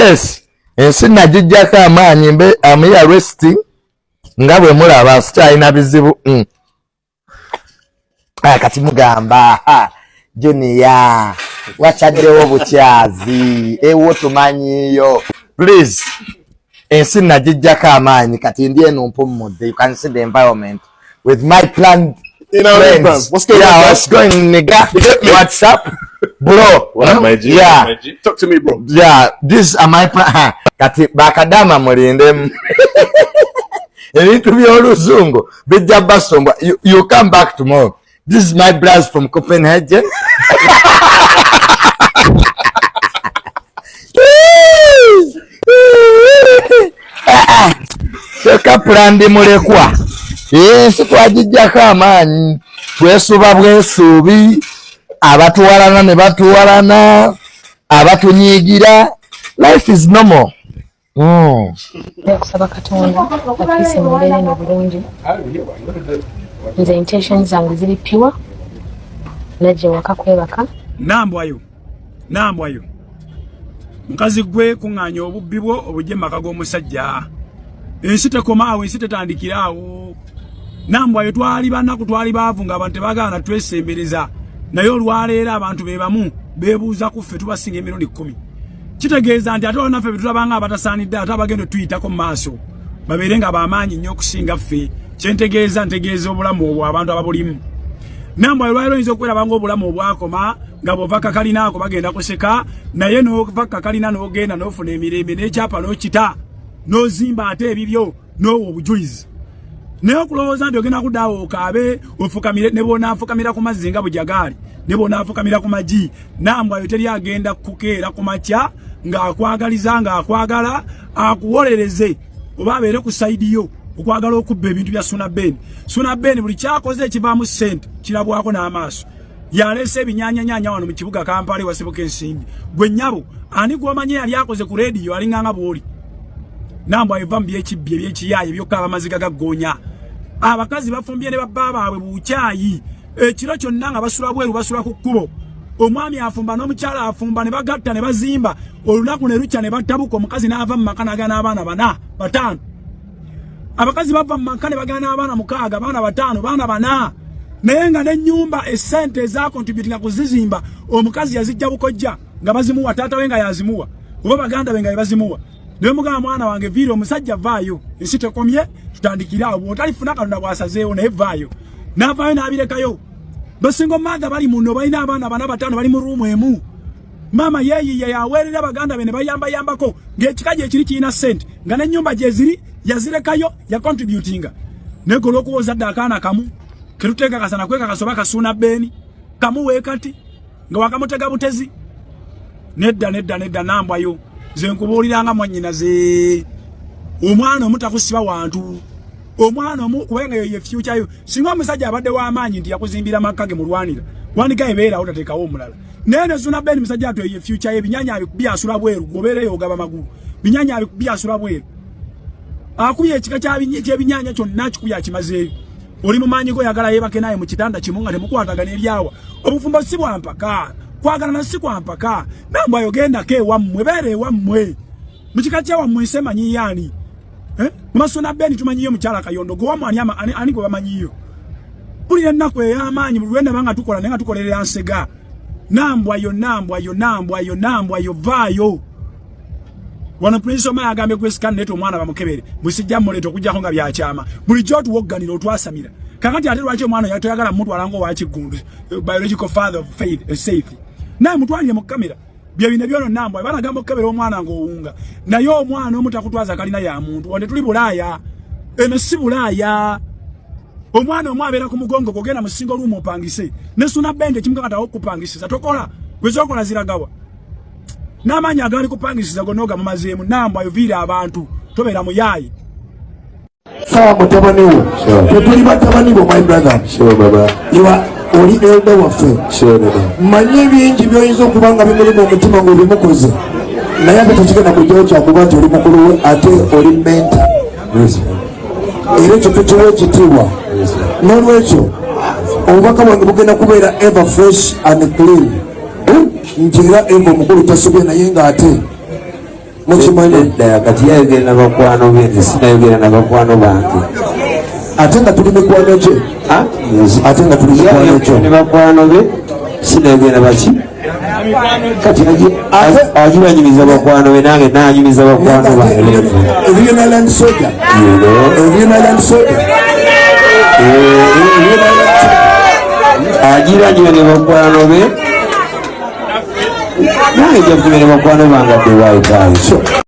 Yes, ensina jijjako amaanyi mbe ami arresting nga bwe mulaba sikyalina bizibu. Kati mugamba Junior wachaddewo bukyazi ewo tumanyiyo. Please, ensina jijjako amaanyi kati ndi eno mpumudde. You can see the environment with my planned friends. What's going on? What's going on, nigga? What's up? Bro, what up, my G? Yeah. My G? Talk to me, bro. Yeah, these are my plan. Kati bakadama mulinde. Ebintu by'oluzungu bijja basomba. You come back tomorrow. This is my blast from Copenhagen. Seka plandi mulekwa. Yes, twajijjako amaanyi. Twesuba bwesuubi. Abatuwalana ne batuwalana. Abatunyigira. Life is normal. Kusaba Katonda akise mubere ne bulungi. Nze intentions zange ziri pure. Naje waka kwebaka. Nambwayo. Mukazi gwe kuŋŋaanya obubbi bwo obujje maka g'omusajja. Ensi tekoma awo, ensi tetandikira awo. Nambwayo twali banaku twali baavu ng'abantu tebagaana twesembereza. Naye olwaleero abantu be bamu beebuuza ku ffe tubasinga emirundi 10. Kitegeeza nti ate olunaffe betulabanga abatasaanidde ate abagenda tuyitako mu maaso babeere nga b'amaanyi nnyo okusinga ffe. Kyentegeeza ntegeeza obulamu obwo abantu ababulimu. Nambwayo olwaleero oyinza okweraba ng'obulamu obwakoma nga bw'ova kakalina ako bagenda kuseka naye n'ova kakalina n'ogenda n'ofuna emirembe n'ekyapa n'okita n'ozimba ate ebibyo n'owa obujulizi. Naye okulowooza nti ogenda kuddaawo okaabe ofukamire ne bw'onaafukamira ku mazzi nga bujagaali ne bw'onaafukamira ku magi. Nambwayo teri agenda kukeera ku makya ng'akwagaliza ng'akwagala akuwolereze oba abeere ku sayidi yo okwagala okubba ebintu bya Suna Ben buli kyakoze ekivaamu ssente kirabwako n'amaaso. Yalese ebinyaanyanya wano mu kibuga Kampala wasibuka ensimbi. Gwe nnyabo ani gw'omanyi yali akoze ku leediyo alinganga bw'oli. Nambwayo eva mu by'ekibbi eby'ekiyaaye byokka abamaziga gaggoonya. Abakazi bafumbye ne babba baabwe bukyayi. Ekiro kyonna nga basula bweru basula ku kkubo. Omwami afumba n'omukyala afumba ne bagatta ne bazimba. Olunaku ne lukya ne battabuka omukazi n'ava mu maka n'agaana abaana 4, 5. Abakazi bava mu maka ne bagaana abaana 6, abaana 5, baana 4. Naye nga n'ennyumba essente ezaakontributinga kuzizimba omukazi yazijja bukojja nga bazimuwa taata we nga yazimuwa oba baganda be nga bazimuwa. Naye mugamba mwana wange viira omusajja vaayo ensi tekomye tutandikira awo bw'otalifuna Katonda bw'asazeewo naye vaayo. N'avaayo n'abirekayo. Basinga omaaga bali muno balina abaana 4, 5 bali mu ruumu emu. Mama yeeyiye yaweerera baganda be ne bayambayambako ng'ekika gye kiri kirina ssente nga n'ennyumba gye ziri yazirekayo yakontributinga. Naye gwe olw'okuwa ozadde akaana kamu keruteeka kasana kweka kasoba Kasuna Ben kamu weekati nga wakamutega butezi. Nedda Nambwayo ze nkubuuliranga mwannyinaze omwana omutakusiba wantu omwana omu kubanga ye future yo singa omusajja abadde w'amaanyi nti yakuzimbira maka ge mulwanira wandiga ebeera otateekawo omulala. Naye ne Suna Ben musajja ato ye future ye binyanya abikubye asula bweru gobereyo ogaba magulu binyanya abikubye asula bweru akubye ekika ky'ebinyanya kyonna akikubye akimazeeyo. Oli mumanyi go yagala yebake naye mu kitanda kimu nga temukwatagana ebyawa. Obufumbo si bwa mpaka kwagala na si kwa mpaka. Nambwayo genda ke wammwe beere wammwe mukika kya wammwe semanyi yani Suna Ben tumanyiyo mukyala Kayondo go wamwani ani go bamanyiyo. Buli ennaku ey'amaanyi mulwenda banga tukola nenga tukolerera nsega. Nambwayo vaayo. Wano Prince Omaya agambe kwesika neto omwana bamukebere musijja muleto kujjako nga byakyama bulijjo tuwogganira otwasamira kakati ate lwaki omwana yatoyagala mutwala ngo wakigundu biological father of faith safe naye mutwalire mu kamera bye bino byono Nambwayo banagamba okukebera omwana ng'owunga naye omwana omutakutwaza kalina ya muntu wande tuli Bulaaya eno si Bulaaya. Omwana omu abeera ku mugongo gogenda mu single room opangise ne Suna Ben kimukakata okupangisiza tokola gwezokola ziragawa n'amaanyi agali kupangisiza gonoga mu mazeemu. Nambwayo viira abantu tobeera muyayi. Sawa mutabani wo. Tetuli batabani bo my brother. Sure baba. Iwa oli elda waffe. Sure baba. Manyi bingi by'oyinza okubanga bimuli mu mutima ng'obimukoze. Naye ate tekigenda kujjawo kyakuba nti oli mukulu we ate oli menta. Era ekyo tukiwa ekitiibwa. N'olwekyo obubaka bwange bugenda kubeera ever fresh and clean. Njira embo mukulu tasubye naye ng'ate mukimanyi kati yayogera nabakwano be nze sinayogera nabakwano bange ate nga tuli mikwano gye ate nga tuli mikwano gyo ne bakwano be sinayogera baki kati agibanyumiza bakwano be nange nanyumiza bakwano bange Regional and Soja agiranyume ne bakwano be nange jakume ne bakwano bange adde waitayo